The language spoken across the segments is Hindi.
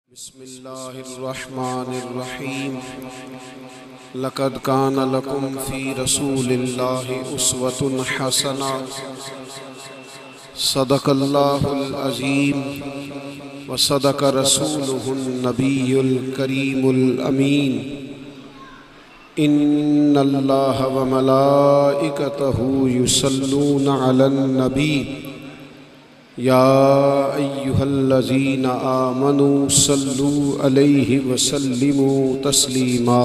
बिस्मिल्लाहिर्रहमानिर्रहीम। लक़द कान लकुम फ़ी रसूलिल्लाहि उस्वतुन हसना। सदक़ल्लाहुल अज़ीम व सदक़ रसूलुहुन नबियुल करीमुल अमीन। इन्नल्लाह व मलाइकतहु युसल्लूना अलन नबी या अय्युहल्लज़ीना आमनू सल्लू अलैहि वसल्लिमू तस्लीमा।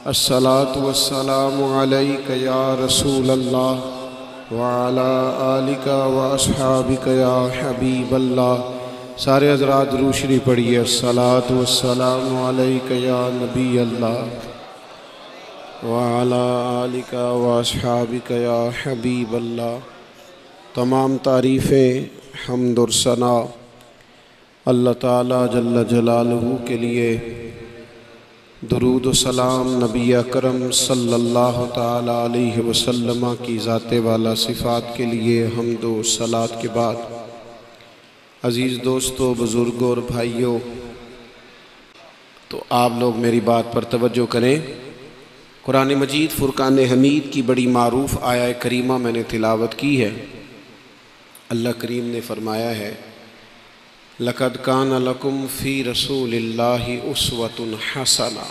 अस्सलातु वस्सलामु अलैका या रसूलल्लाह व अला आलिका व अस्हाबिका या हबीबल्लाह। सारे हज़रात दुरूद शरीफ पढ़िए। अस्सलातु वस्सलामु अलैका या नबी अल्लाह व अला आलिका व अस्हाबिका या हबीबल्लाह। तमाम तारीफ़ें हम्द और सना अल्लाह ताला जल्ल जलालहू के लिए। दुरूद व सलाम नबी अकरम सल्लल्लाहु ताला अलैहि वसल्लम की ज़ाते वाला सिफ़ात के लिए हम्द व सलात के बाद, अज़ीज़ दोस्तों, बुज़ुर्गों और भाइयों, तो आप लोग मेरी बात पर तवज्जो करें। कुरान मजीद फ़ुरक़ान हमीद की बड़ी मारूफ़ आया करीमा मैंने तिलावत की है। अल्लाह करीम ने फरमाया है, लक़द कान लकुम फ़ी रसूलिल्लाहि उस्वतुन हसना।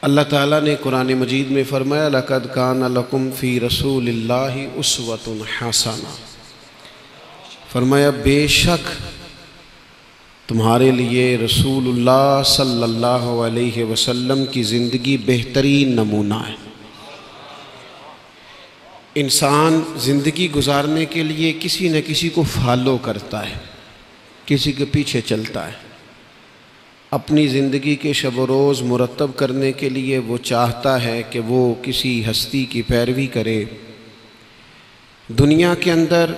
अल्लाह ताला ने कुरान मजीद में फरमाया, लक़द कान लकुम फ़ी रसूलिल्लाहि उस्वतुन हसना। फरमाया बेशक तुम्हारे लिए रसूलुल्लाह सल्लल्लाहु अलैहि वसल्लम की ज़िंदगी बेहतरीन नमूना है। इंसान ज़िंदगी गुजारने के लिए किसी न किसी को फॉलो करता है, किसी के पीछे चलता है। अपनी ज़िंदगी के शब व रोज़ मुरतब करने के लिए वो चाहता है कि वो किसी हस्ती की पैरवी करे। दुनिया के अंदर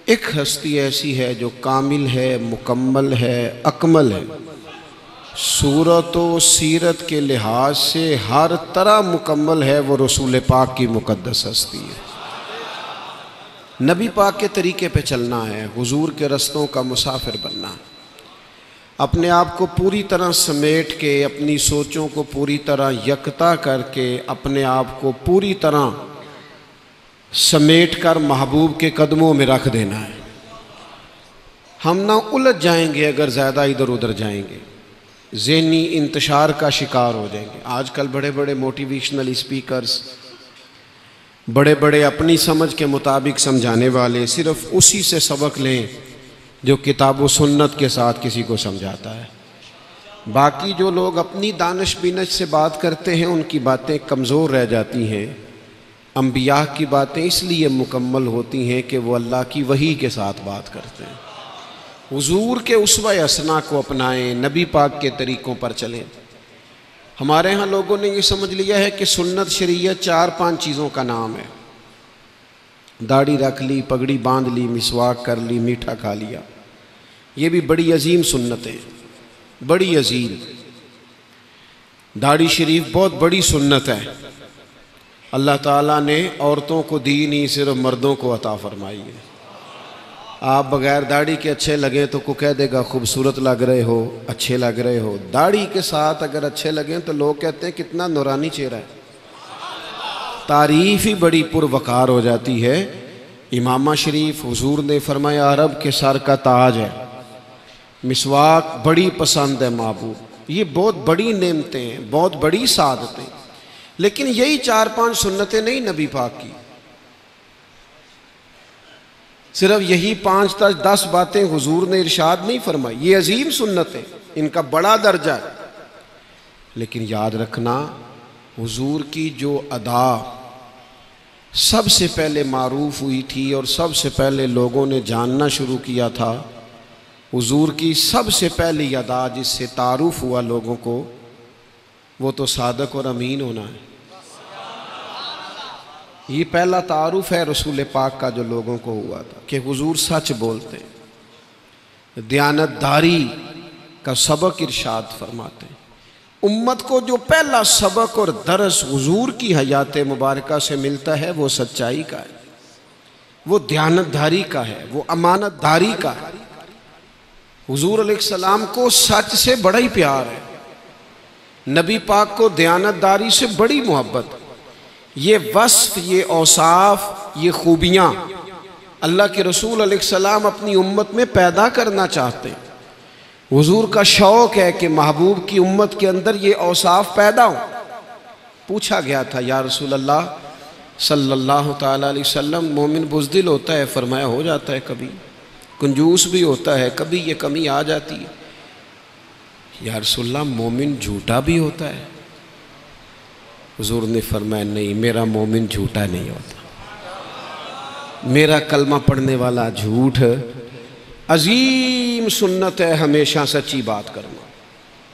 एक हस्ती ऐसी है जो कामिल है, मुकम्मल है, अकमल है। सूरत व सीरत के लिहाज से हर तरह मुकम्मल है। वो रसूल पाक की मुक़द्दस हस्ती है। नबी पाक के तरीके पे चलना है, हुजूर के रस्तों का मुसाफिर बनना है। अपने आप को पूरी तरह समेट के, अपनी सोचों को पूरी तरह यकता करके, अपने आप को पूरी तरह समेट कर महबूब के कदमों में रख देना है। हम ना उलझ जाएंगे अगर ज़्यादा इधर उधर जाएंगे, ज़हनी इंतशार का शिकार हो जाएंगे। आजकल बड़े बड़े मोटिवेशनल स्पीकर्स, बड़े बड़े अपनी समझ के मुताबिक समझाने वाले सिर्फ़ उसी से सबक लें जो किताब व सुन्नत के साथ किसी को समझाता है। बाकी जो लोग अपनी दानिश बिनश से बात करते हैं उनकी बातें कमज़ोर रह जाती हैं। अंबिया की बातें इसलिए मुकम्मल होती हैं कि वो अल्लाह की वही के साथ बात करते हैं। हुजूर के उसवा हसना को अपनाएं, नबी पाक के तरीक़ों पर चलें। हमारे यहाँ लोगों ने ये समझ लिया है कि सुन्नत शरीयत 4-5 चीज़ों का नाम है। दाढ़ी रख ली, पगड़ी बांध ली, मिसवाक कर ली, मीठा खा लिया। ये भी बड़ी अजीम सुन्नतें, बड़ी अजीम। दाढ़ी शरीफ बहुत बड़ी सुन्नत है। अल्लाह ताला ने औरतों को दी नहीं, सिर्फ मर्दों को अता फरमाई है। आप बग़ैर दाढ़ी के अच्छे लगें तो कोई कह देगा खूबसूरत लग रहे हो, अच्छे लग रहे हो। दाढ़ी के साथ अगर अच्छे लगें तो लोग कहते हैं कितना नूरानी चेहरा है। तारीफ़ ही बड़ी पुरवकार हो जाती है। इमामा शरीफ हुजूर ने फरमाया अरब के सर का ताज है। मिसवाक बड़ी पसंद है महबूब। ये बहुत बड़ी नेमतें हैं, बहुत बड़ी सादतें। लेकिन यही 4-5 सुन्नतें नहीं नबी पाक की। सिर्फ यही 5-10 बातें हुजूर ने इरशाद नहीं फरमाई। ये अजीम सुन्नतें, इनका बड़ा दर्जा है। लेकिन याद रखना, हुजूर की जो अदा सबसे पहले मारूफ हुई थी और सबसे पहले लोगों ने जानना शुरू किया था, हुजूर की सबसे पहली अदा जिससे तारुफ हुआ लोगों को, वो तो सादक और अमीन होना है। ये पहला तारुफ है रसूल पाक का जो लोगों को हुआ था कि हुजूर सच बोलते हैं। दयानतदारी का सबक इरशाद फरमाते हैं। उम्मत को जो पहला सबक और दरस हुजूर की हयात मुबारका से मिलता है वो सच्चाई का है, वो दयानतदारी का है, वो अमानतदारी का है। हुजूर अलैहिस्सलाम को सच से बड़ा ही प्यार है, नबी पाक को दयानतदारी से बड़ी मोहब्बत। ये वस्फ, ये औसाफ, ये खूबियाँ अल्लाह के रसूल अलैहिस्सलाम अपनी उम्मत में पैदा करना चाहते हैं। हुजूर का शौक़ है कि महबूब की उम्मत के अंदर ये औसाफ पैदा हो। पूछा गया था, या रसूल अल्लाह सल्लल्लाहु ताला अलैहि वसल्लम, मोमिन बुज़दिल होता है, फरमाया हो जाता है, कभी कंजूस भी होता है, कभी ये कमी आ जाती है। या रसूल अल्लाह, मोमिन झूठा भी होता है? हुजूर ने फरमाया नहीं, मेरा मोमिन झूठा नहीं होता, मेरा कलमा पढ़ने वाला झूठ। अजीम सुन्नत है हमेशा सच्ची बात करना,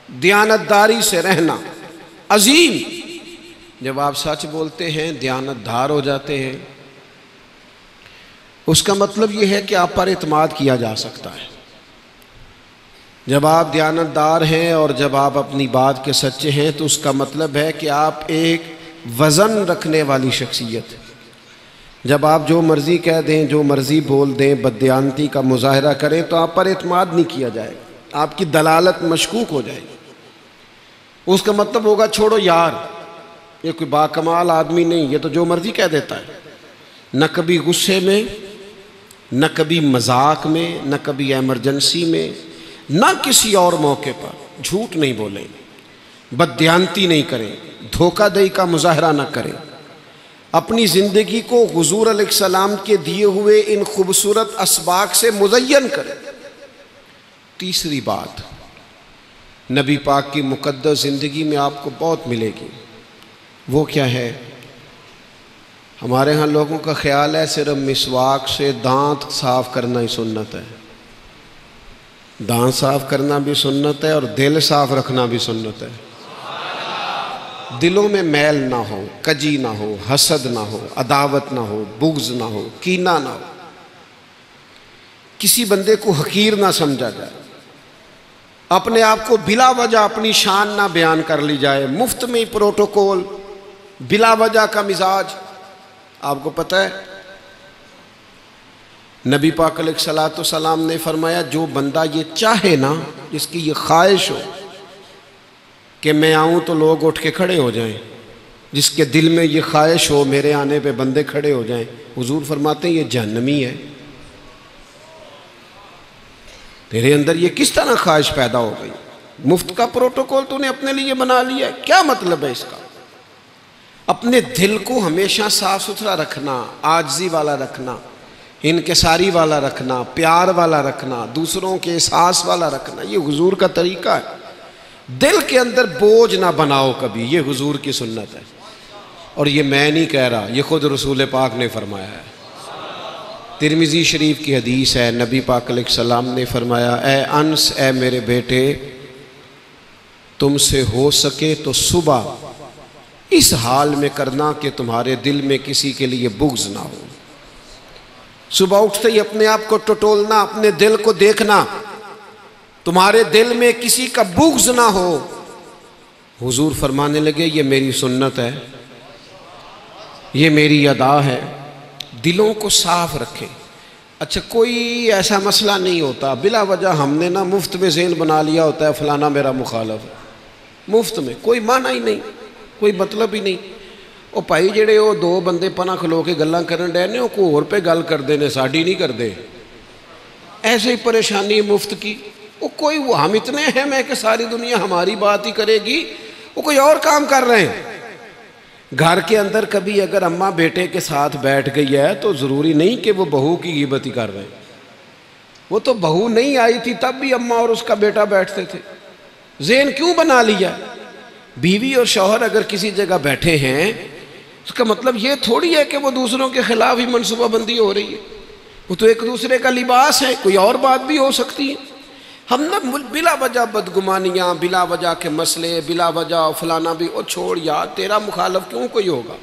दयानतदारी से रहना अजीम। जब आप सच बोलते हैं, दयानतदार हो जाते हैं, उसका मतलब यह है कि आप पर इत्माद किया जा सकता है। जब आप दयानतदार हैं और जब आप अपनी बात के सच्चे हैं, तो उसका मतलब है कि आप एक वज़न रखने वाली शख्सियत है। जब आप जो मर्ज़ी कह दें, जो मर्ज़ी बोल दें, बददयानती का मुज़ाहरा करें, तो आप पर इत्माद नहीं किया जाएगा, आपकी दलालत मशकूक हो जाएगी। उसका मतलब होगा छोड़ो यार, ये कोई बाकमाल आदमी नहीं, ये तो जो मर्ज़ी कह देता है, न कभी गुस्से में, न कभी मजाक में, न कभी एमरजेंसी में, न किसी और मौके पर झूठ नहीं बोलें, बददयानती नहीं करें, धोखाधड़ी का मुज़ाहरा न करें। अपनी ज़िंदगी को हुजूर अलैहिस्सलाम के दिए हुए इन खूबसूरत असबाक से मुज़य्यन करें। तीसरी बात, नबी पाक की मुक़द्दस ज़िंदगी में आपको बहुत मिलेगी। वो क्या है? हमारे यहाँ लोगों का ख्याल है सिर्फ मिसवाक से दांत साफ़ करना ही सुन्नत है। दांत साफ़ करना भी सुन्नत है और दिल साफ़ रखना भी सुन्नत है। दिलों में मैल ना हो, कजी ना हो, हसद ना हो, अदावत ना हो, बुग़्ज़ ना हो, कीना ना हो, किसी बंदे को हकीर ना समझा जाए, अपने आप को बिला वजह अपनी शान ना बयान कर ली जाए, मुफ्त में ही प्रोटोकॉल, बिला वजह का मिजाज। आपको पता है नबी पाक अलैहिस्सलाम ने फरमाया, जो बंदा ये चाहे ना, जिसकी ये ख्वाहिश हो कि मैं आऊँ तो लोग उठ के खड़े हो जाएं, जिसके दिल में ये ख्वाहिश हो मेरे आने पे बंदे खड़े हो जाएं, हुजूर फरमाते हैं ये जहन्नमी है। तेरे अंदर ये किस तरह ख्वाहिश पैदा हो गई? मुफ्त का प्रोटोकॉल तूने अपने लिए बना लिया है, क्या मतलब है इसका? अपने दिल को हमेशा साफ सुथरा रखना, आजिज़ी वाला रखना, इनकिसारी वाला रखना, प्यार वाला रखना, दूसरों के एहसास वाला रखना, ये हुजूर का तरीका है। दिल के अंदर बोझ ना बनाओ कभी, ये हुजूर की सुन्नत है। और ये मैं नहीं कह रहा, ये खुद रसूल पाक ने फरमाया है। तिरमिज़ी शरीफ की हदीस है, नबी पाक अलैहिस्सलाम ने फरमाया, ए अंस, ए मेरे बेटे, तुमसे हो सके तो सुबह इस हाल में करना कि तुम्हारे दिल में किसी के लिए बुग़्ज़ ना हो। सुबह उठते ही अपने आप को टटोलना, अपने दिल को देखना, तुम्हारे दिल में किसी का बुग़्ज़ ना हो। हुजूर फरमाने लगे, ये मेरी सुन्नत है, ये मेरी अदा है, दिलों को साफ रखें। अच्छा, कोई ऐसा मसला नहीं होता बिला वजह हमने ना मुफ्त में ज़हन बना लिया होता है फलाना मेरा मुखालफ है, मुफ्त में कोई माना ही नहीं, कोई मतलब ही नहीं। ਉਹ ਭਾਈ ਜਿਹੜੇ ਉਹ ਦੋ ਬੰਦੇ ਪਨਾ ਖਲੋ ਕੇ ਗੱਲਾਂ ਕਰਨ ਡਏ ਨੇ, ਉਹ ਕੋਈ ਹੋਰ पे गल करते ने, साड़ी नहीं करते। ऐसे ही परेशानी मुफ्त की, वो कोई वो हम इतने अहम है कि सारी दुनिया हमारी बात ही करेगी, वो कोई और काम कर रहे हैं। घर के अंदर कभी अगर अम्मा बेटे के साथ बैठ गई है तो ज़रूरी नहीं कि वो बहू की ग़ीबत ही कर रहे हैं। वो तो बहू नहीं आई थी तब भी अम्मा और उसका बेटा बैठते थे। ज़हन क्यों बना लिया? बीवी और शौहर अगर किसी जगह बैठे हैं, उसका मतलब ये थोड़ी है कि वो दूसरों के खिलाफ ही मनसूबाबंदी हो रही है। वो तो एक दूसरे का लिबास है, कोई और बात भी हो सकती है। हम ना बिला वजह बदगुमानियाँ, बिला वजह के मसले, बिला वजह फलाना भी, ओ छोड़ यार, तेरा मुखालफ क्यों कोई होगा।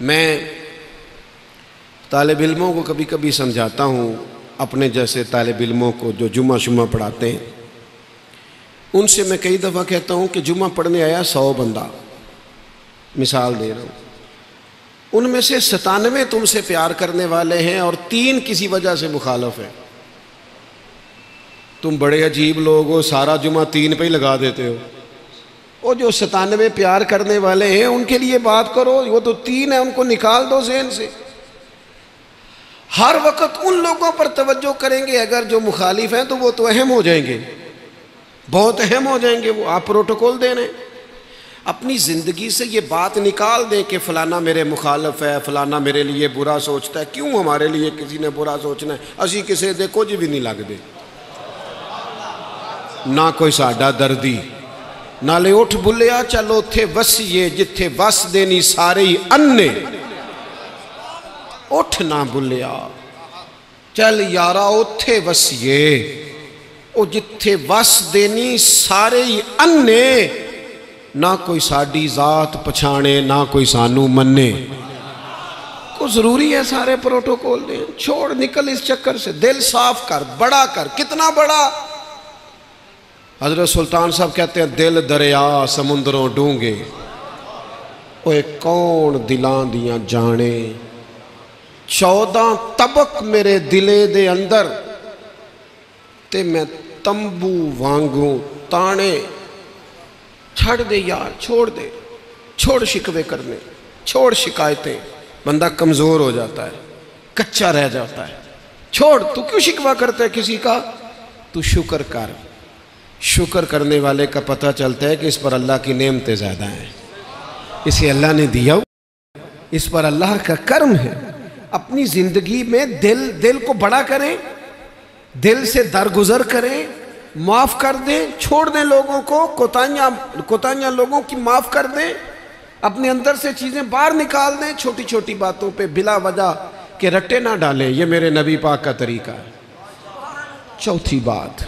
मैं तालिब इल्मों को कभी कभी समझाता हूँ, अपने जैसे तालिब इल्मों को जो जुम्मा शुम्मा पढ़ाते हैं, उनसे मैं कई दफ़ा कहता हूँ कि जुम्मा पढ़ने आया 100 बंदा, मिसाल दे रहा हूँ, उनमें से 97 तुमसे प्यार करने वाले हैं और 3 किसी वजह से मुखालफ हैं। तुम बड़े अजीब लोग हो, सारा जुमा 3 पे ही लगा देते हो। वो जो 97 प्यार करने वाले हैं उनके लिए बात करो, वो तो 3 है, उनको निकाल दो ज़हन से। हर वक्त उन लोगों पर तवज्जो करेंगे अगर जो मुखालिफ हैं तो वो तो अहम हो जाएंगे, बहुत अहम हो जाएंगे वो। आप प्रोटोकॉल दे रहे हैं। अपनी ज़िंदगी से ये बात निकाल दें कि फ़लाना मेरे मुखालफ है, फ़लाना मेरे लिए बुरा सोचता है। क्यों हमारे लिए किसी ने बुरा सोचना है? असी किसी दे कुछ भी नहीं लगते, ना कोई साडा दर्दी। नाले उठ बुलिया चल उत्थे वसीए जिथे वस देनी सारे ही अन्ने। उठ ना बुलिया चल यारा उत्थे वसीए, ओ जिथे वस देनी सारे ही अन्ने। ना कोई साडी जात पछाणे, ना कोई सानू मन्ने। को जरूरी है सारे प्रोटोकॉल दें। छोड़, निकल इस चक्कर से, दिल साफ कर, बड़ा कर। कितना बड़ा? हजरत सुल्तान साहब कहते हैं दिल दरिया समुद्रों डूंगे, ओए कौन दिलां दियां जाने। 14 तबक मेरे दिले दे अंदर ते मैं तंबू वांगू ताने। छड़ दे यार, छोड़ दे, छोड़ शिकवे करने, छोड़ शिकायतें। बंदा कमज़ोर हो जाता है, कच्चा रह जाता है। छोड़, तू क्यों शिकवा करता है किसी का? तू शुक्र कर। शुक्र करने वाले का पता चलता है कि इस पर अल्लाह की नेमतें ज़्यादा हैं, इसे अल्लाह ने दिया, इस पर अल्लाह का कर्म है। अपनी ज़िंदगी में दिल को बड़ा करें, दिल से दरगुजर करें, माफ़ कर दें, छोड़ दें लोगों को, कोताहियाँ लोगों की माफ़ कर दें, अपने अंदर से चीज़ें बाहर निकाल दें। छोटी छोटी बातों पे बिला वजह के रट्टे ना डालें। ये मेरे नबी पाक का तरीका है। चौथी बात,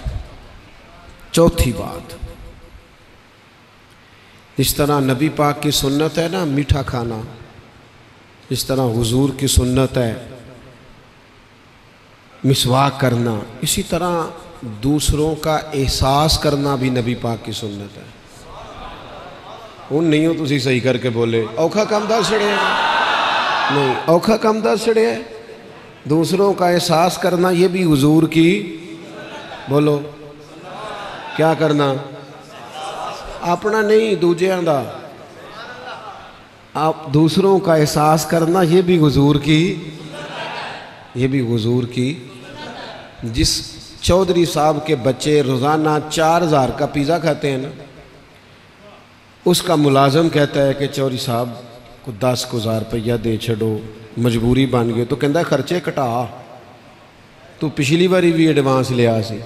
जिस तरह नबी पाक की सुन्नत है ना मीठा खाना, जिस तरह हुजूर की सुन्नत है मिसवाक करना, इसी तरह दूसरों का एहसास करना भी नबी पाक की सुन्नत है। उन नहीं हो तुसी सही करके बोले, औखा काम दस छड़े नहीं, औखा काम दस छड़े है। दूसरों का एहसास करना ये भी हुजूर की, बोलो क्या करना? अपना नहीं, दूजियां दा। आप दूसरों का एहसास करना ये भी हुजूर की, ये भी हुजूर की। जिस चौधरी साहब के बच्चे रोज़ाना 4000 का पिज़्ज़ा खाते हैं ना, उसका मुलाजम कहता है कि चौधरी साहब को 10,000 रुपया दे छड़ो, मजबूरी बन गई। तो कहता खर्चे घटा, तू पिछली बारी भी एडवांस लिया सी।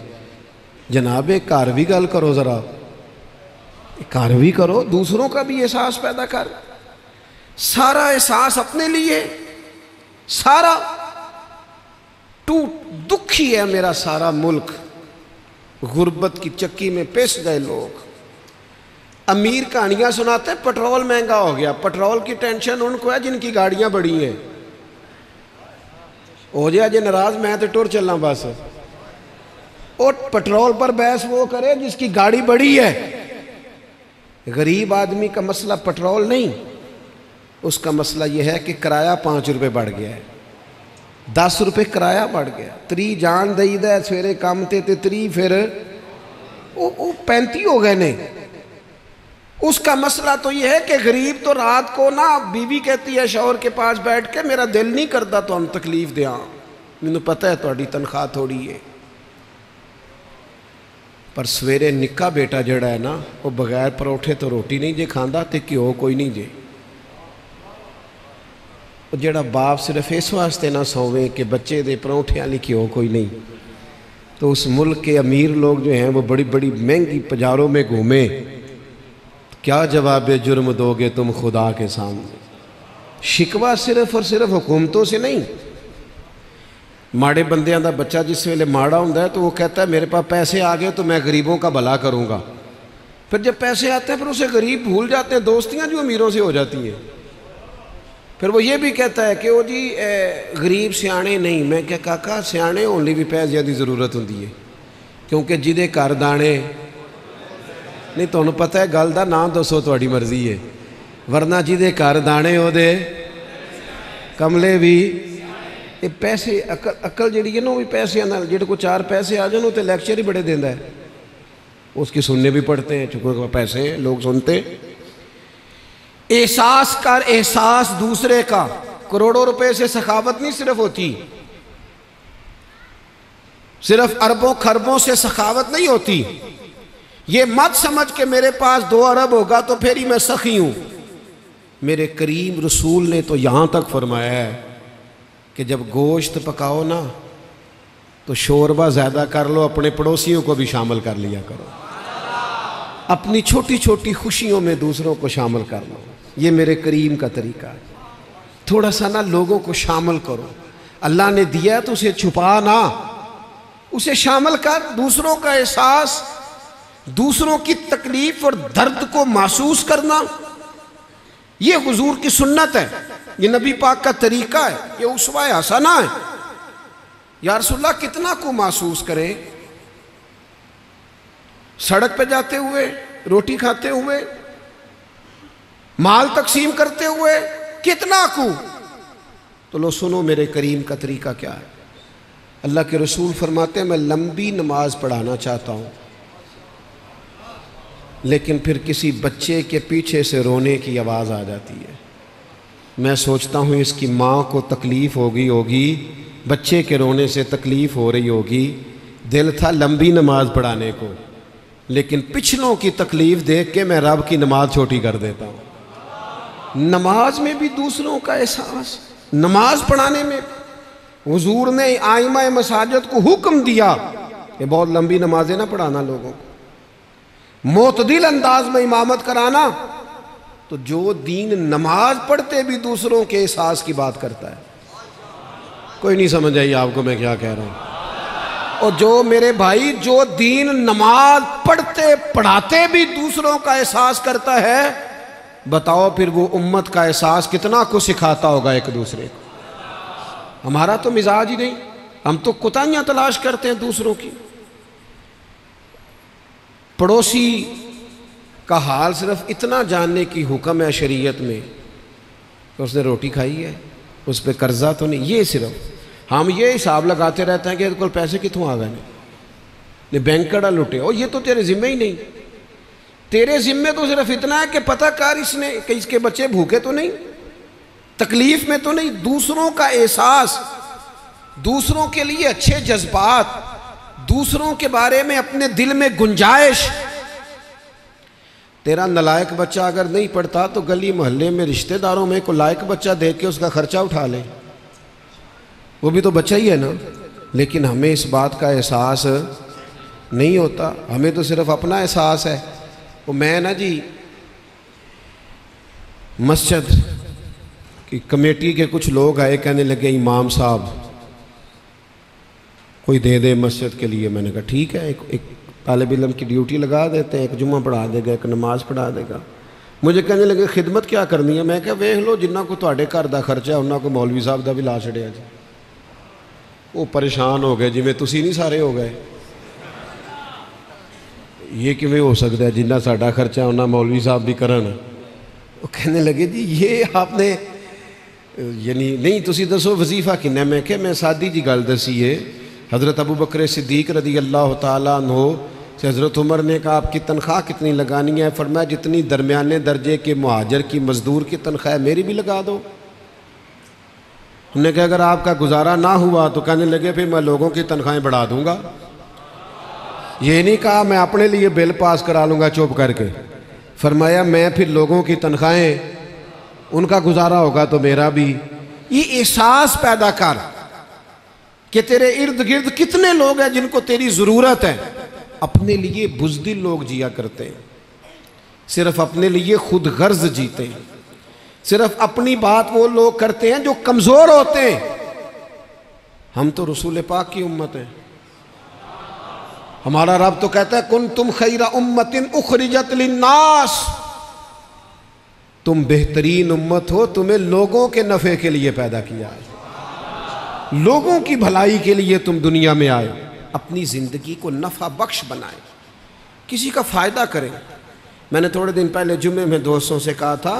जनाब एक घर भी गल करो, ज़रा घर भी करो, दूसरों का भी एहसास पैदा कर। सारा एहसास अपने लिए, सारा दुखी है मेरा सारा मुल्क। गुर्बत की चक्की में पिस गए लोग। अमीर कहानियां सुनाते पेट्रोल महंगा हो गया। पेट्रोल की टेंशन उनको है जिनकी गाड़ियां बड़ी हैं। हो जाए जे नाराज, मैं तो टुर चलना बस। और पेट्रोल पर बहस वो करे जिसकी गाड़ी बड़ी है। गरीब आदमी का मसला पेट्रोल नहीं, उसका मसला यह है कि किराया 5 रुपये बढ़ गया है, 10 रुपये किराया बढ़ गया। 3 जान दईदा सवेरे काम ते 3 फिर वो 35 हो गए ने। उसका मसला तो यह है कि गरीब तो रात को ना बीवी कहती है शौहर के पास बैठ के, मेरा दिल नहीं करता तो हम तकलीफ दें, मैनू पता है थोड़ी तनख्वाह थोड़ी है, पर सवेरे निक्का बेटा जड़ा है ना वो बगैर परोठे तो रोटी नहीं जे खांदा ते घ्यो कोई नहीं जे। जड़ा बाप सिर्फ इस वास्ते ना सोवे कि बच्चे दे परोठे वाली घ्यो कोई नहीं, तो उस मुल्क के अमीर लोग जो हैं वो बड़ी बड़ी महंगी बाजारों में घूमे। क्या जवाब जुर्म दोगे तुम खुदा के सामने? शिकवा सिर्फ और सिर्फ हुकूमतों से नहीं। माड़े बंदियां दा बच्चा जिस वेले माड़ा होता है तो वो कहता है मेरे पास पैसे आ गए तो मैं गरीबों का भला करूँगा। फिर जब पैसे आते हैं फिर उसे गरीब भूल जाते हैं, दोस्तियाँ जो अमीरों से हो जाती हैं। फिर वो ये भी कहता है कि वो जी गरीब सियाने नहीं। मैं क्या काका सियाने होने भी पैसों की ज़रूरत होती है, क्योंकि जिदे घर दाने नहीं, तुहानू पता है गल का नाम दसो, थोड़ी मर्जी है, वरना जिदे घर दाने ओदे कमले भी ये पैसे अकल जी है ना, वो पैसे जेडे को 4 पैसे आ जाए तो लैक्चर ही बड़े देता है, उसकी सुनने भी पड़ते हैं, चूंकि पैसे हैं लोग सुनते। एहसास कर, एहसास दूसरे का। करोड़ों रुपए से सखावत नहीं सिर्फ होती, सिर्फ अरबों खरबों से सखावत नहीं होती। ये मत समझ के मेरे पास 2 अरब होगा तो फिर ही मैं सखी हूं। मेरे करीम रसूल ने तो यहां तक फरमाया है कि जब गोश्त पकाओ ना तो शोरबा ज़्यादा कर लो, अपने पड़ोसियों को भी शामिल कर लिया करो, अपनी छोटी छोटी खुशियों में दूसरों को शामिल कर लो। ये मेरे करीम का तरीका है। थोड़ा सा ना लोगों को शामिल करो। अल्लाह ने दिया तो उसे छुपा ना, उसे शामिल कर। दूसरों का एहसास, दूसरों की तकलीफ और दर्द को महसूस करना, ये हुजूर की सुन्नत है, ये नबी पाक का तरीका है, ये उसवा हसना है। या रसूलल्लाह कितना को महसूस करें, सड़क पे जाते हुए, रोटी खाते हुए, माल तकसीम करते हुए, कितना को। तो लो सुनो मेरे करीम का तरीका क्या है। अल्लाह के रसूल फरमाते हैं मैं लंबी नमाज पढ़ाना चाहता हूँ, लेकिन फिर किसी बच्चे के पीछे से रोने की आवाज़ आ जाती है। मैं सोचता हूँ इसकी माँ को तकलीफ़ होगी, बच्चे के रोने से तकलीफ़ हो रही होगी। दिल था लंबी नमाज पढ़ाने को, लेकिन पिछलों की तकलीफ़ देख के मैं रब की नमाज छोटी कर देता हूँ। नमाज में भी दूसरों का एहसास, नमाज पढ़ाने में हुजूर ने आइमा मसाजिद को हुक्म दिया कि बहुत लंबी नमाजें ना पढ़ाना लोगों को, मोतदिल अंदाज में इमामत कराना। तो जो दीन नमाज पढ़ते भी दूसरों के एहसास की बात करता है, कोई नहीं समझ आई आपको मैं क्या कह रहा हूं। और जो मेरे भाई जो दीन नमाज पढ़ते पढ़ाते भी दूसरों का एहसास करता है, बताओ फिर वो उम्मत का एहसास कितना को सिखाता होगा एक दूसरे को। हमारा तो मिजाज ही नहीं, हम तो कोताहियां तलाश करते हैं दूसरों की। पड़ोसी का हाल सिर्फ इतना जानने की हुक्म है शरीयत में कि उसने रोटी खाई है, उस पर कर्जा तो नहीं। ये सिर्फ हम ये हिसाब लगाते रहते हैं कि कोई पैसे कितों आ गए ने, बैंक कड़ा लुटे। और ये तो तेरे जिम्मे ही नहीं, तेरे जिम्मे तो सिर्फ इतना है कि पता कर इसने कि इसके बच्चे भूखे तो नहीं, तकलीफ में तो नहीं। दूसरों का एहसास, दूसरों के लिए अच्छे जज्बात, दूसरों के बारे में अपने दिल में गुंजाइश। तेरा नलायक बच्चा अगर नहीं पढ़ता तो गली मोहल्ले में रिश्तेदारों में को लायक बच्चा देख के उसका खर्चा उठा ले, वो भी तो बच्चा ही है ना। लेकिन हमें इस बात का एहसास नहीं होता, हमें तो सिर्फ अपना एहसास है। वो मैं ना जी मस्जिद की कमेटी के कुछ लोग आए, कहने लगे इमाम साहब कोई दे दे मस्जिद के लिए। मैंने कहा ठीक है, एक तालिब इल्म की ड्यूटी लगा देते हैं, एक जुम्मा पढ़ा देगा, एक नमाज पढ़ा देगा। मुझे कहने लगे खिदमत क्या करनी है। मैं क्या वेख लो जिन्ना को तुहाडे घर दा खर्चा है उन्ना को मौलवी साहब का भी ला छड़िया जी। वो परेशान हो गए, जिवें तुसीं नहीं सारे हो गए। ये किवें हो सकता है जिन्ना साडा खर्चा उन्ना मौलवी साहब भी करन। वो कहने लगे जी ये आपने यानी नहीं तुसी दसो वजीफा किन्ना। मैं क्या मैं सादी जी गल दसी है। हज़रत अबू बकर सिद्दीक रदी अल्लाह ताला अन्हो से हज़रत उमर ने कहा आपकी तनख्वाह कितनी लगानी है। फरमाया जितनी दरमियाने दर्जे के मुहाजिर की मजदूर की तनख्वाह है मेरी भी लगा दो। उन्होंने कहा अगर आपका गुजारा ना हुआ तो कहने लगे फिर मैं लोगों की तनख्वाहें बढ़ा दूंगा। ये नहीं कहा मैं अपने लिए बिल पास करा लूँगा चुप करके। फरमाया मैं फिर लोगों की तनख्वाहें, उनका गुजारा होगा तो मेरा भी। ये एहसास पैदा कर कि तेरे इर्द गिर्द कितने लोग हैं जिनको तेरी ज़रूरत है। अपने लिए बुज़दिल लोग जिया करते हैं, सिर्फ अपने लिए खुद गर्ज जीते हैं। सिर्फ अपनी बात वो लोग करते हैं जो कमज़ोर होते हैं। हम तो रसूल पाक की उम्मत है। हमारा रब तो कहता है कुन तुम खैरा उम्मतिन उखरिजत लिन्नास, तुम बेहतरीन उम्मत हो, तुम्हें लोगों के नफ़े के लिए पैदा किया है, लोगों की भलाई के लिए तुम दुनिया में आए। अपनी ज़िंदगी को नफ़ा बख्श बनाए, किसी का फ़ायदा करें। मैंने थोड़े दिन पहले जुम्मे में दोस्तों से कहा था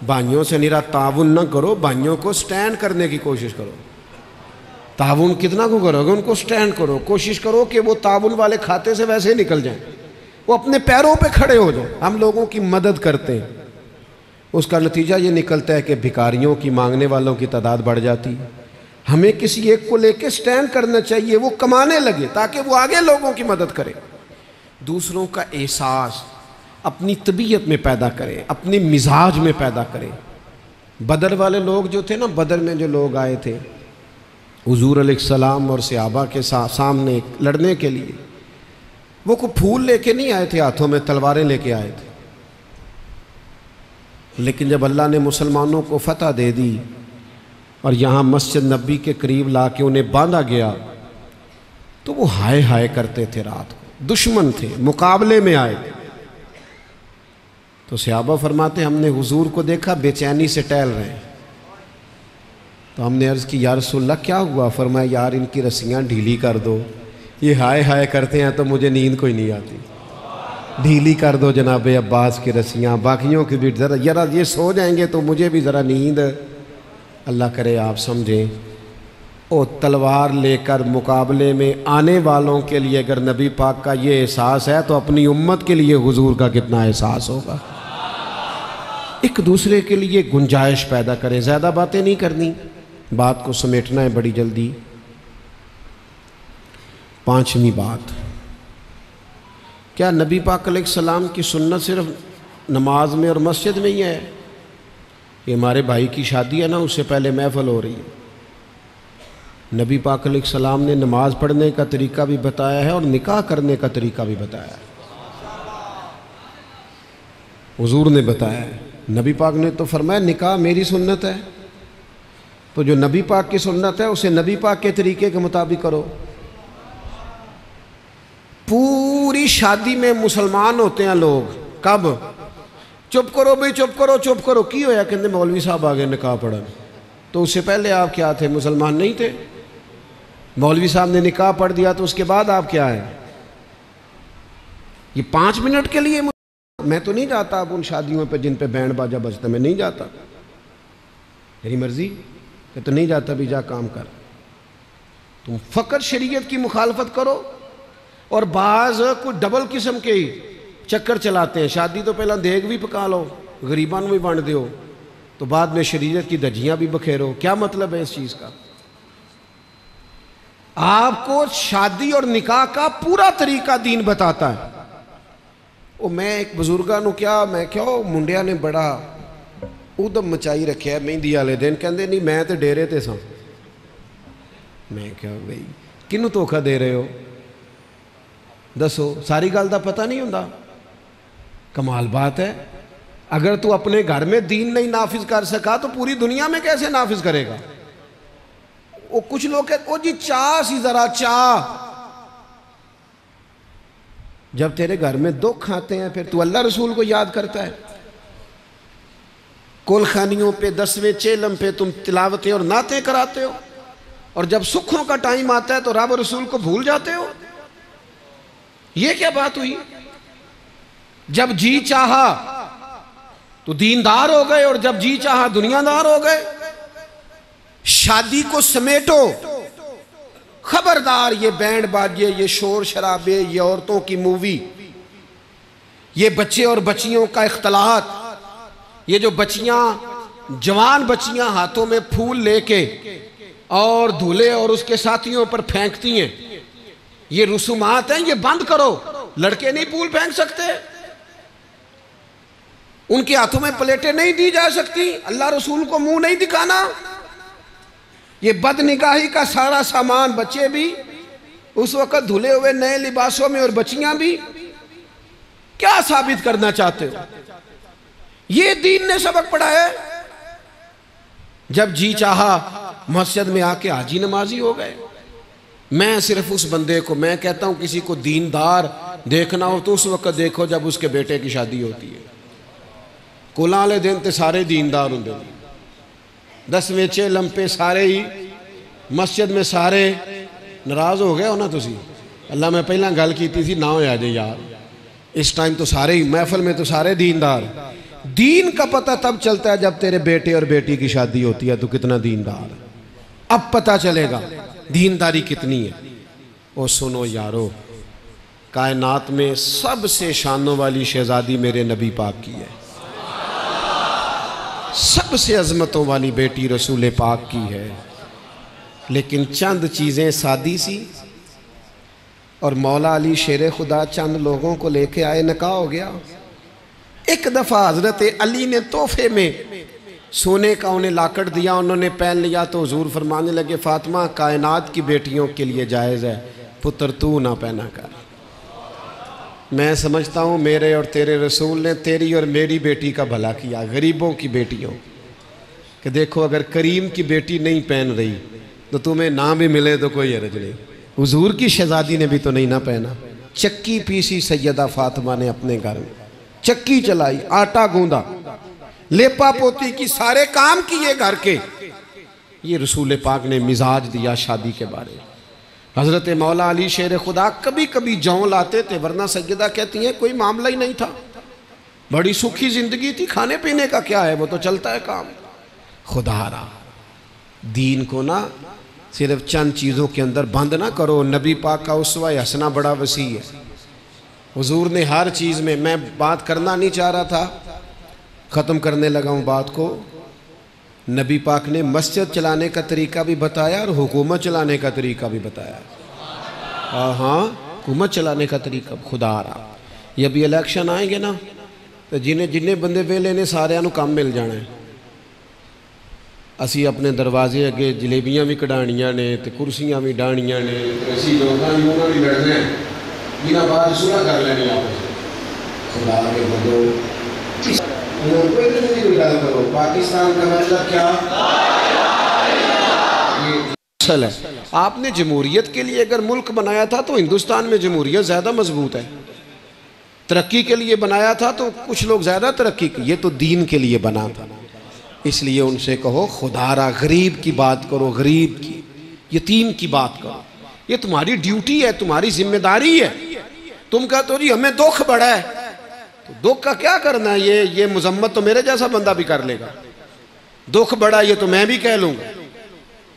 भाइयों से निरा ताउन न करो, भाइयों को स्टैंड करने की कोशिश करो। ताउन कितना को करोगे, उनको स्टैंड करो, कोशिश करो कि वो ताउन वाले खाते से वैसे ही निकल जाएं, वो अपने पैरों पे खड़े हो जाए। हम लोगों की मदद करते हैं, उसका नतीजा ये निकलता है कि भिखारियों की, मांगने वालों की तादाद बढ़ जाती है। हमें किसी एक को लेके स्टैंड करना चाहिए, वो कमाने लगे ताकि वो आगे लोगों की मदद करे। दूसरों का एहसास अपनी तबीयत में पैदा करे, अपने मिजाज में पैदा करे। बदर वाले लोग जो थे ना, बदर में जो लोग आए थे हुजूर अलैहिस्सलाम और सहाबा के सामने लड़ने के लिए, वो कोई फूल लेके नहीं आए थे, हाथों में तलवारें लेके आए थे। लेकिन जब अल्लाह ने मुसलमानों को फतह दे दी और यहाँ मस्जिद नबी के करीब ला के उन्हें बांधा गया, तो वो हाय हाय करते थे। रात को दुश्मन थे, मुकाबले में आए थे। तो सहाबा फरमाते हमने हुजूर को देखा बेचैनी से टहल रहे हैं। तो हमने अर्ज़ की या रसूलल्लाह क्या हुआ? फरमाया यार इनकी रस्सियाँ ढीली कर दो, ये हाय हाय करते हैं तो मुझे नींद कोई नहीं आती, ढीली कर दो जनाब अब्बास की रस्सियाँ, बाकियों की भी ज़रा यार ये सो जाएंगे तो मुझे भी ज़रा नींद। अल्लाह करे आप समझें, ओ तलवार लेकर मुकाबले में आने वालों के लिए अगर नबी पाक का ये एहसास है तो अपनी उम्मत के लिए हुजूर का कितना एहसास होगा। एक दूसरे के लिए गुंजाइश पैदा करें, ज़्यादा बातें नहीं करनी, बात को समेटना है बड़ी जल्दी। पांचवी बात, क्या नबी पाक अलैहिस्सलाम की सुन्नत सिर्फ नमाज में और मस्जिद में ही है? ये हमारे भाई की शादी है ना, उससे पहले महफिल हो रही है। नबी पाक अलैहिस्सलाम ने नमाज पढ़ने का तरीका भी बताया है और निकाह करने का तरीका भी बताया है। हुजूर ने बताया है, नबी पाक ने तो फरमाया निकाह मेरी सुन्नत है, तो जो नबी पाक की सुन्नत है उसे नबी पाक के तरीके के मुताबिक करो। पूरी शादी में मुसलमान होते हैं लोग, कब? चुप करो भाई, चुप करो, चुप करो, की होया कहते मौलवी साहब आगे निकाह पढ़न। तो उससे पहले आप क्या थे? मुसलमान नहीं थे। मौलवी साहब ने निकाह पढ़ दिया तो उसके बाद आप क्या है? ये 5 मिनट के लिए मैं तो नहीं जाता अब उन शादियों पे जिन पे बैंड बाजा बजता, मैं नहीं जाता, मेरी मर्जी, मैं तो नहीं जाता, भी जा काम कर। तुम फ़कत शरीयत की मुखालफत करो। और बाज कोई डबल किस्म के ही चक्कर चलाते हैं, शादी तो पहला देग भी पका लो, गरीबान भी बांट दो, तो बाद में शरीयत की धज्जियां भी बखेरो। क्या मतलब है इस चीज़ का? आपको शादी और निकाह का पूरा तरीका दीन बताता है। वो मैं एक बुजुर्गा नूं क्या, मैं क्या मुंडिया ने बड़ा उदम मचाई रखे मेहंदी वाले दिन, कहते नहीं मैं तो डेरे ते सां। मैं क्या बई किनू धोखा दे रहे हो? दसो, सारी गल का पता नहीं होंदा। कमाल बात है, अगर तू अपने घर में दीन नहीं नाफिज कर सका तो पूरी दुनिया में कैसे नाफिज करेगा? वो कुछ लोग कहते ओ जी चाह सी जरा चाह। जब तेरे घर में दुख आते हैं फिर तू अल्लाह रसूल को याद करता है। कोलखानियों पे 10वें चेलम पे तुम तिलावतें और नाते कराते हो, और जब सुखों का टाइम आता है तो रब रसूल को भूल जाते हो। ये क्या बात हुई? जब जी चाहा तो दीनदार हो गए और जब जी चाहा दुनियादार हो गए। शादी को समेटो, खबरदार ये बैंड बाजे, ये शोर शराबे, ये औरतों की मूवी, ये बच्चे और बच्चियों का इख्तलात, ये जो बच्चियां, जवान बच्चियां हाथों में फूल लेके और दूल्हे और उसके साथियों पर फेंकती हैं, ये रसूमात हैं, ये बंद करो। लड़के नहीं फूल फेंक सकते, उनके हाथों में प्लेटें नहीं दी जा सकती, अल्लाह रसूल को मुंह नहीं दिखाना। ये बदनिगाही का सारा सामान, बच्चे भी उस वक्त धुले हुए नए लिबासों में और बच्चियां भी, क्या साबित करना चाहते हो? ये दीन ने सबक पढ़ाया। जब जी चाहा मस्जिद में आके हाजी नमाजी हो गए। मैं सिर्फ उस बंदे को, मैं कहता हूं किसी को दीनदार देखना हो तो उस वक्त देखो जब उसके बेटे की शादी होती है। कुलां वाले दिन तो सारे दीनदार होंगे, 10वें चेलम पे सारे ही मस्जिद में सारे नाराज हो गए हो ना तुसी। अल्लाह मैं पहला गल की थी ना होया जे यार, इस टाइम तो सारे ही महफिल में तो सारे दीनदार। दीन का पता तब चलता है जब तेरे बेटे और बेटी की शादी होती है, तो कितना दीनदार, अब पता चलेगा। दीनदारी कितनी है। ओ सुनो यारो, कायनात में सबसे शानों वाली शहजादी मेरे नबी पाक की है, सबसे अजमतों वाली बेटी रसूल पाक की है। लेकिन चंद चीज़ें सादी सी, और मौला अली शेर खुदा चंद लोगों को लेके आए, निकाह हो गया। एक दफ़ा हज़रत अली ने तोहफे में सोने का उन्हें लाकड़ दिया, उन्होंने पहन लिया तो हुजूर फरमाने लगे, फातिमा कायनात की बेटियों के लिए जायज़ है, पुत्र तू ना पहना कर। मैं समझता हूँ मेरे और तेरे रसूल ने तेरी और मेरी बेटी का भला किया, गरीबों की बेटियों, कि देखो अगर करीम की बेटी नहीं पहन रही तो तुम्हें ना भी मिले तो कोई हर्ज नहीं। हुजूर की शहजादी ने भी तो नहीं ना पहना। चक्की पीसी सैयदा फातिमा ने अपने घर में, चक्की चलाई, आटा गूंदा, लेपा पोती की, सारे काम किए घर के। ये रसूल पाक ने मिजाज दिया शादी के बारे में। हज़रत मौला अली शेर खुदा कभी कभी जौ लाते थे, वरना सैयदा कहती हैं कोई मामला ही नहीं था, बड़ी सुखी जिंदगी थी, खाने पीने का क्या है, वो तो चलता है काम। खुदारा दीन को ना सिर्फ चंद चीज़ों के अंदर बंद ना करो। नबी पाक का उसवा हसना बड़ा वसी है। हुजूर ने हर चीज़ में, मैं बात करना नहीं चाह रहा था, ख़त्म करने लगा हूँ बात को। नबी पाक ने मस्जिद चलाने का तरीका भी बताया और हुकूमत चलाने का तरीका भी बताया। हाँ, हुकूमत चलाने का तरीका। खुदारा ये भी इलेक्शन आएंगे ना, तो जिन्हें जिन्हें बंदे वेले ने सारिਆਂ ਨੂੰ काम मिल जाना है। असी अपने दरवाजे अगे जलेबियाँ भी कढ़ानियाँ ने, तो कुर्सियाँ भी डाहनियाँ ने, असी लोगों भी लड़ना है, जिन्हें बाद सुलह कर लेनी आपस। खुदा के बंदो कोई नहीं गल करो, पाकिस्तान का मतलब क्या ये असल है। आपने जमहूरियत के लिए अगर मुल्क बनाया था तो हिंदुस्तान में जमहूरियत ज़्यादा मजबूत है। तरक्की के लिए बनाया था तो कुछ लोग ज़्यादा तरक्की की, ये तो दीन के लिए बना था। इसलिए उनसे कहो खुदारा गरीब की बात करो, गरीब की, यतीम की बात करो, ये तुम्हारी ड्यूटी है, तुम्हारी जिम्मेदारी है। तुम कहते हो जी हमें दुख बड़ा है, तो दुख का क्या करना है, ये मुजम्मत तो मेरे जैसा बंदा भी कर लेगा। दुख बड़ा ये तो मैं भी कह लूंगा।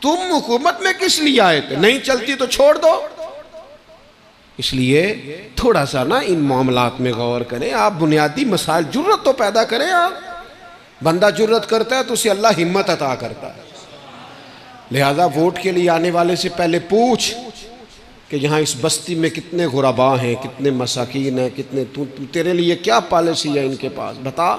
तुम हुकूमत में किस लिए आए थे, नहीं चलती तो छोड़ दो। इसलिए थोड़ा सा ना इन मामलात में गौर करें। आप बुनियादी मसाइल, जुर्रत तो पैदा करें। आप बंदा जुर्रत करता है तो उसे अल्लाह हिम्मत अता करता है। लिहाजा वोट के लिए आने वाले से पहले पूछ कि यहाँ इस बस्ती में कितने गुरबा हैं, कितने मसाकीन हैं, कितने तेरे लिए क्या पॉलिसी है इनके पास, बता।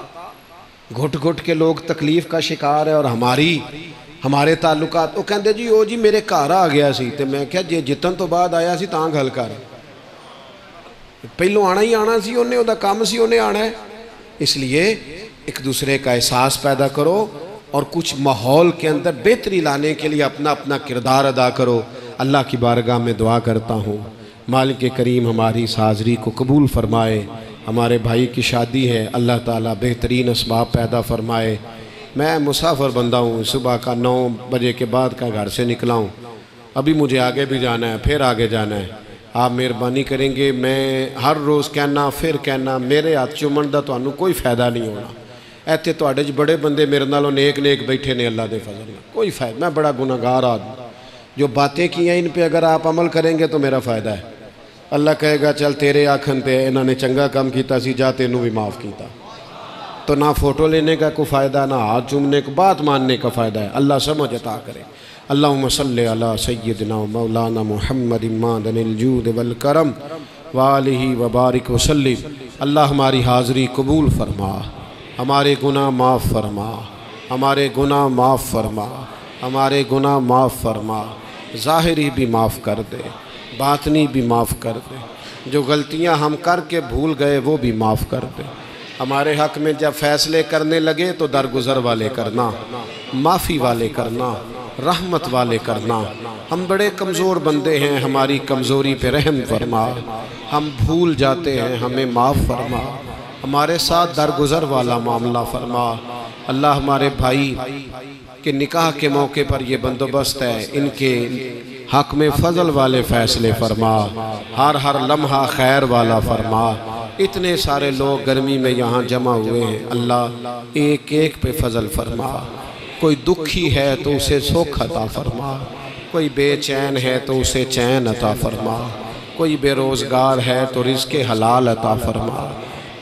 घुट घुट के लोग तकलीफ का शिकार है। और हमारे ताल्लुकात, वो कहते जी ओ जी मेरे घर आ गया सी, तो मैं क्या जे जितन तो बाद आया सी तां गल कर, पहलों आना ही आना सी, उन्हें उहदा काम सी, उन्हें आना है। इसलिए एक दूसरे का एहसास पैदा करो और कुछ माहौल के अंदर बेहतरी लाने के लिए अपना अपना किरदार अदा करो। अल्लाह की बारगाह में दुआ करता हूँ मालिक करीम हमारी इस हाज़री को कबूल फरमाए। हमारे भाई की शादी है, अल्लाह ताला बेहतरीन असबाब पैदा फरमाए। मैं मुसाफिर बंदा हूँ, सुबह का 9 बजे के बाद का घर से निकला हूँ, अभी मुझे आगे भी जाना है, फिर आगे जाना है। आप मेहरबानी करेंगे, मैं हर रोज़ कहना फिर कहना, मेरे हाथ चुमन का तो कोई फ़ायदा नहीं होना। इतने तुहाडे च बड़े बंदे मेरे नालों नेक नेक बैठे ने, अल्लाह के फजल में कोई फ़ायदा। मैं बड़ा गुनाहगार आदमी, जो बातें की हैं इन पे अगर आप अमल करेंगे तो मेरा फ़ायदा है। अल्लाह कहेगा चल तेरे आखन ते इन्होंने चंगा काम किया सी, जा तेनू भी माफ़ किया। तो ना फ़ोटो लेने का कोई फ़ायदा, ना हाथ चूमने का, बात मानने का फ़ायदा है। अल्लाह समझ अता करे। अल्लाहुम्मा सल्लि अला सय्यिदिना मौलाना मुहम्मद मादनिल जूद वल करम वालिही व बारिक वसल्लिम। अल्लाह हमारी हाज़री कबूल फरमा, हमारे गुनाह माफ़ फरमा, हमारे गुनाह माफ़ फरमा, हमारे गुनाह माफ़ फरमा। ज़ाहिरी भी माफ़ कर दे, बातनी भी माफ़ कर दे। जो गलतियां हम करके भूल गए वो भी माफ़ कर दे। हमारे हक़ में जब फ़ैसले करने लगे तो दरगुज़र वाले करना, माफ़ी वाले करना, रहमत वाले करना। हम बड़े कमज़ोर बंदे हैं, हमारी कमज़ोरी पे रहम फरमा। हम भूल जाते हैं, हमें माफ़ फरमा। हमारे साथ दरगुज़र वाला मामला फरमा। अल्लाह हमारे भाई के निकाह के मौके पर ये बंदोबस्त है, इनके हक़ में फ़ज़ल वाले फ़ैसले फरमा। हर लम्हा खैर वाला फरमा। इतने सारे लोग गर्मी में यहाँ जमा हुए हैं, अल्लाह एक एक पे फ़ज़ल फरमा। कोई दुखी है तो उसे सुख अता फरमा, कोई बेचैन है तो उसे चैन अता फरमा, कोई बेरोज़गार है तो रिज़्क़ हलाल अता फरमा।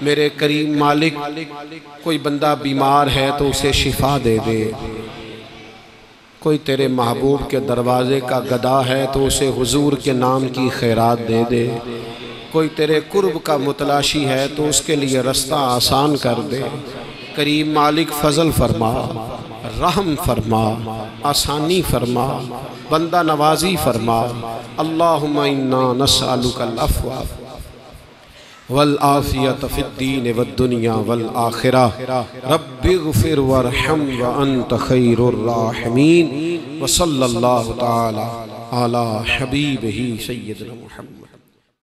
मेरे करीम मालिक, कोई बंदा बीमार है तो उसे शिफा दे दे, कोई तेरे महबूब के दरवाज़े का गदा है तो उसे हुजूर के नाम की खैरात दे दे, कोई तेरे कुर्ब का मुतलाशी है तो उसके लिए रास्ता आसान कर दे। करीम मालिक फ़ज़ल फरमा, रहम फरमा, आसानी फरमा, बंदा नवाजी फरमा। अल्लाहुम्मा इन्ना नस्अलुकल अफ़्वा वल आफ़ियत फ़िद्दीन वद्दुनिया वल आखिरह रब्बिग़फ़िर वरहम व अंत खैरुर राहिमीन। व सल्लल्लाहु तआला अला हबीबिही सय्यिदना मुहम्मद।